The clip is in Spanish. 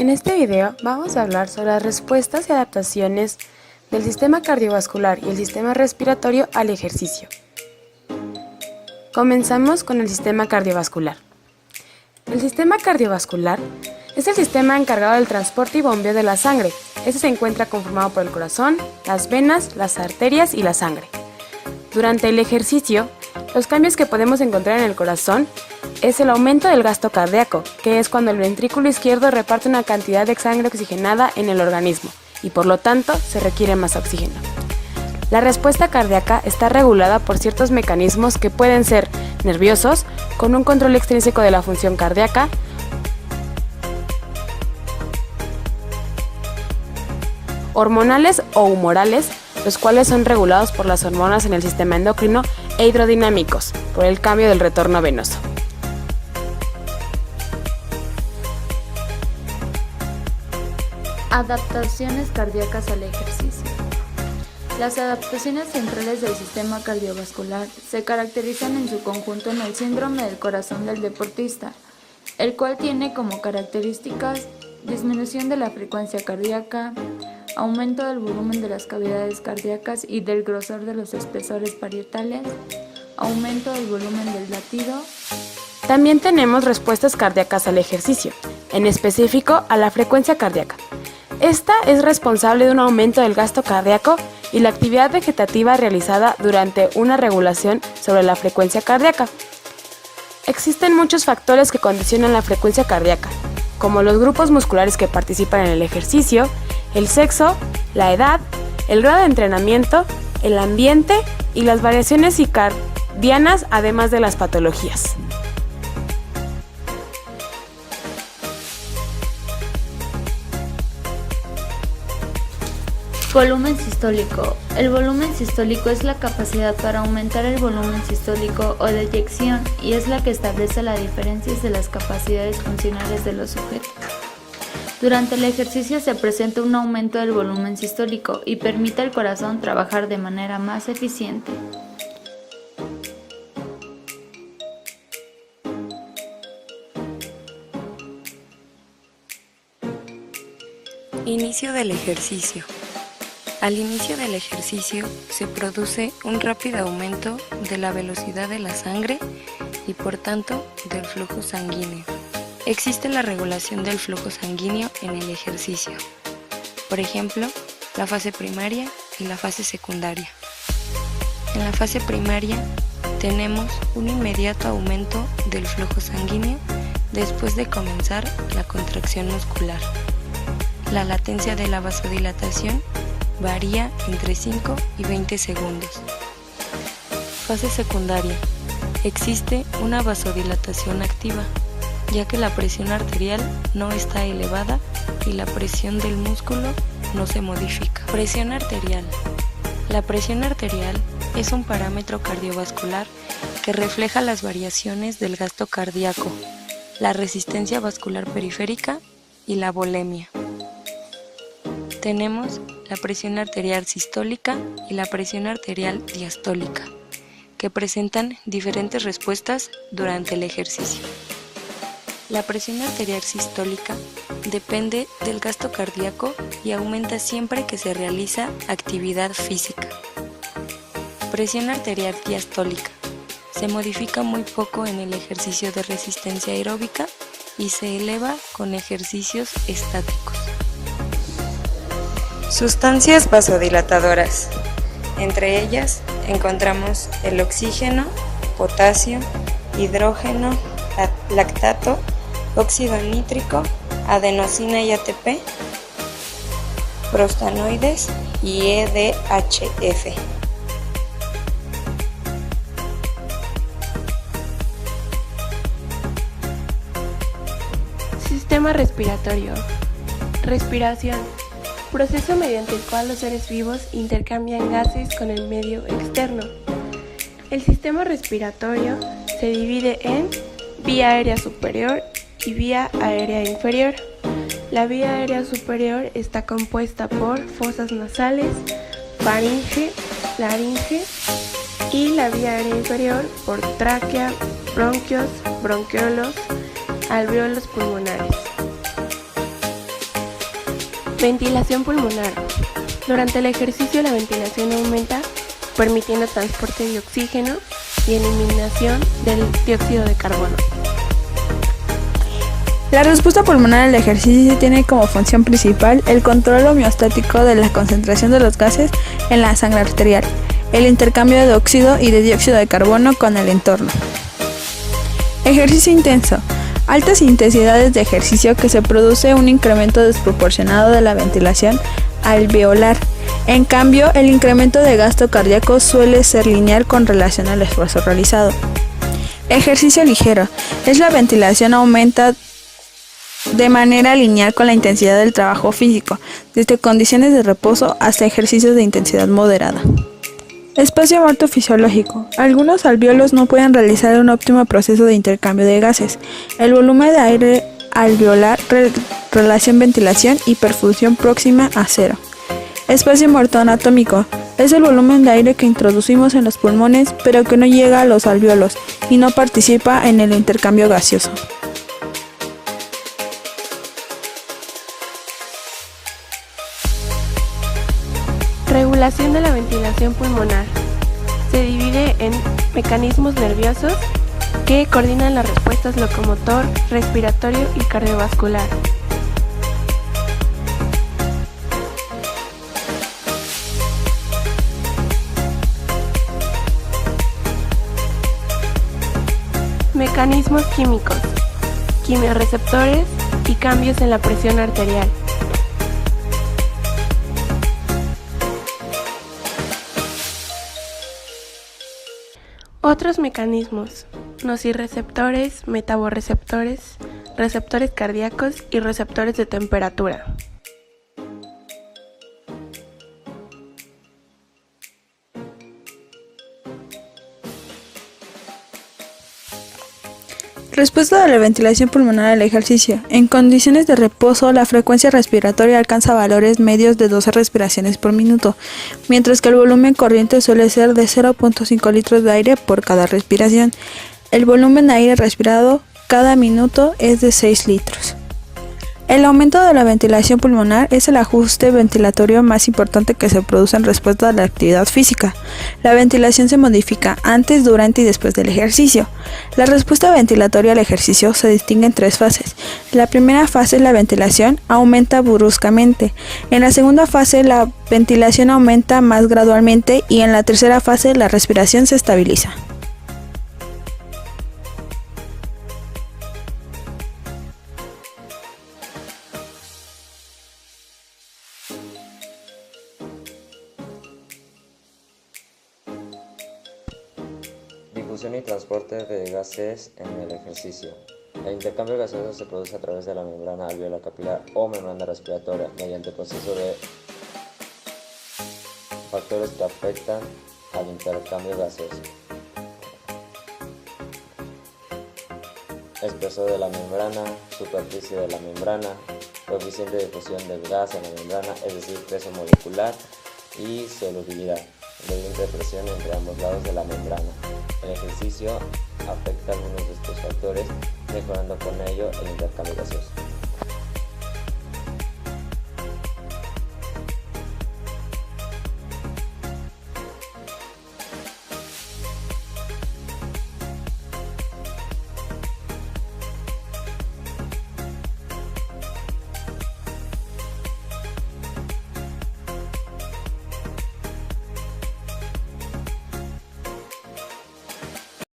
En este video vamos a hablar sobre las respuestas y adaptaciones del sistema cardiovascular y el sistema respiratorio al ejercicio. Comenzamos con el sistema cardiovascular. El sistema cardiovascular es el sistema encargado del transporte y bombeo de la sangre. Este se encuentra conformado por el corazón, las venas, las arterias y la sangre. Durante el ejercicio, los cambios que podemos encontrar en el corazón es el aumento del gasto cardíaco, que es cuando el ventrículo izquierdo reparte una cantidad de sangre oxigenada en el organismo y por lo tanto se requiere más oxígeno. La respuesta cardíaca está regulada por ciertos mecanismos que pueden ser nerviosos, con un control extrínseco de la función cardíaca, hormonales o humorales, los cuales son regulados por las hormonas en el sistema endocrino, e hidrodinámicos, por el cambio del retorno venoso. Adaptaciones cardíacas al ejercicio. Las adaptaciones centrales del sistema cardiovascular se caracterizan en su conjunto en el síndrome del corazón del deportista, el cual tiene como características disminución de la frecuencia cardíaca, aumento del volumen de las cavidades cardíacas y del grosor de los espesores parietales, aumento del volumen del latido. También tenemos respuestas cardíacas al ejercicio, en específico a la frecuencia cardíaca. Esta es responsable de un aumento del gasto cardíaco y la actividad vegetativa realizada durante una regulación sobre la frecuencia cardíaca. Existen muchos factores que condicionan la frecuencia cardíaca, como los grupos musculares que participan en el ejercicio, el sexo, la edad, el grado de entrenamiento, el ambiente y las variaciones circadianas, además de las patologías. Volumen sistólico. El volumen sistólico es la capacidad para aumentar el volumen sistólico o de eyección y es la que establece las diferencias de las capacidades funcionales de los sujetos. Durante el ejercicio se presenta un aumento del volumen sistólico y permite al corazón trabajar de manera más eficiente. Inicio del ejercicio. Al inicio del ejercicio se produce un rápido aumento de la velocidad de la sangre y por tanto del flujo sanguíneo. Existe la regulación del flujo sanguíneo en el ejercicio, por ejemplo, la fase primaria y la fase secundaria. En la fase primaria tenemos un inmediato aumento del flujo sanguíneo después de comenzar la contracción muscular. La latencia de la vasodilatación varía entre 5 y 20 segundos. Fase secundaria. Existe una vasodilatación activa, ya que la presión arterial no está elevada y la presión del músculo no se modifica. Presión arterial. La presión arterial es un parámetro cardiovascular que refleja las variaciones del gasto cardíaco, la resistencia vascular periférica y la volemia. Tenemos la presión arterial sistólica y la presión arterial diastólica, que presentan diferentes respuestas durante el ejercicio. La presión arterial sistólica depende del gasto cardíaco y aumenta siempre que se realiza actividad física. Presión arterial diastólica se modifica muy poco en el ejercicio de resistencia aeróbica y se eleva con ejercicios estáticos. Sustancias vasodilatadoras. Entre ellas encontramos el oxígeno, potasio, hidrógeno, lactato, óxido nítrico, adenosina y ATP, prostanoides y EDHF. Sistema respiratorio. Respiración. Proceso mediante el cual los seres vivos intercambian gases con el medio externo. El sistema respiratorio se divide en vía aérea superior y vía aérea inferior. La vía aérea superior está compuesta por fosas nasales, faringe, laringe y la vía aérea inferior por tráquea, bronquios, bronquiolos, alvéolos pulmonares. Ventilación pulmonar. Durante el ejercicio la ventilación aumenta, permitiendo transporte de oxígeno y eliminación del dióxido de carbono. La respuesta pulmonar al ejercicio tiene como función principal el control homeostático de la concentración de los gases en la sangre arterial, el intercambio de óxido y de dióxido de carbono con el entorno. Ejercicio intenso. Altas intensidades de ejercicio que se produce un incremento desproporcionado de la ventilación alveolar. En cambio, el incremento de gasto cardíaco suele ser lineal con relación al esfuerzo realizado. Ejercicio ligero. Es la ventilación aumenta de manera lineal con la intensidad del trabajo físico, desde condiciones de reposo hasta ejercicios de intensidad moderada. Espacio muerto fisiológico. Algunos alvéolos no pueden realizar un óptimo proceso de intercambio de gases. El volumen de aire alveolar, relación ventilación y perfusión próxima a cero. Espacio muerto anatómico. Es el volumen de aire que introducimos en los pulmones, pero que no llega a los alvéolos y no participa en el intercambio gaseoso. Regulación de la ventilación pulmonar. Se divide en mecanismos nerviosos que coordinan las respuestas locomotor, respiratorio y cardiovascular. Mecanismos químicos, quimiorreceptores y cambios en la presión arterial. Otros mecanismos, nociceptores, metaborreceptores, receptores cardíacos y receptores de temperatura. Respuesta de la ventilación pulmonar al ejercicio. En condiciones de reposo, la frecuencia respiratoria alcanza valores medios de 12 respiraciones por minuto, mientras que el volumen corriente suele ser de 0.5 litros de aire por cada respiración. El volumen de aire respirado cada minuto es de 6 litros. El aumento de la ventilación pulmonar es el ajuste ventilatorio más importante que se produce en respuesta a la actividad física. La ventilación se modifica antes, durante y después del ejercicio. La respuesta ventilatoria al ejercicio se distingue en 3 fases. En la primera fase, la ventilación aumenta bruscamente. En la segunda fase, la ventilación aumenta más gradualmente y en la tercera fase, la respiración se estabiliza. Difusión y transporte de gases en el ejercicio. El intercambio gaseoso se produce a través de la membrana alveolar capilar o membrana respiratoria mediante el proceso de factores que afectan al intercambio gaseoso. Espesor de la membrana, superficie de la membrana, coeficiente de difusión del gas en la membrana, es decir, peso molecular y solubilidad, gradiente de presión entre ambos lados de la membrana. El ejercicio afecta algunos de estos factores, mejorando con ello el intercambio gaseoso.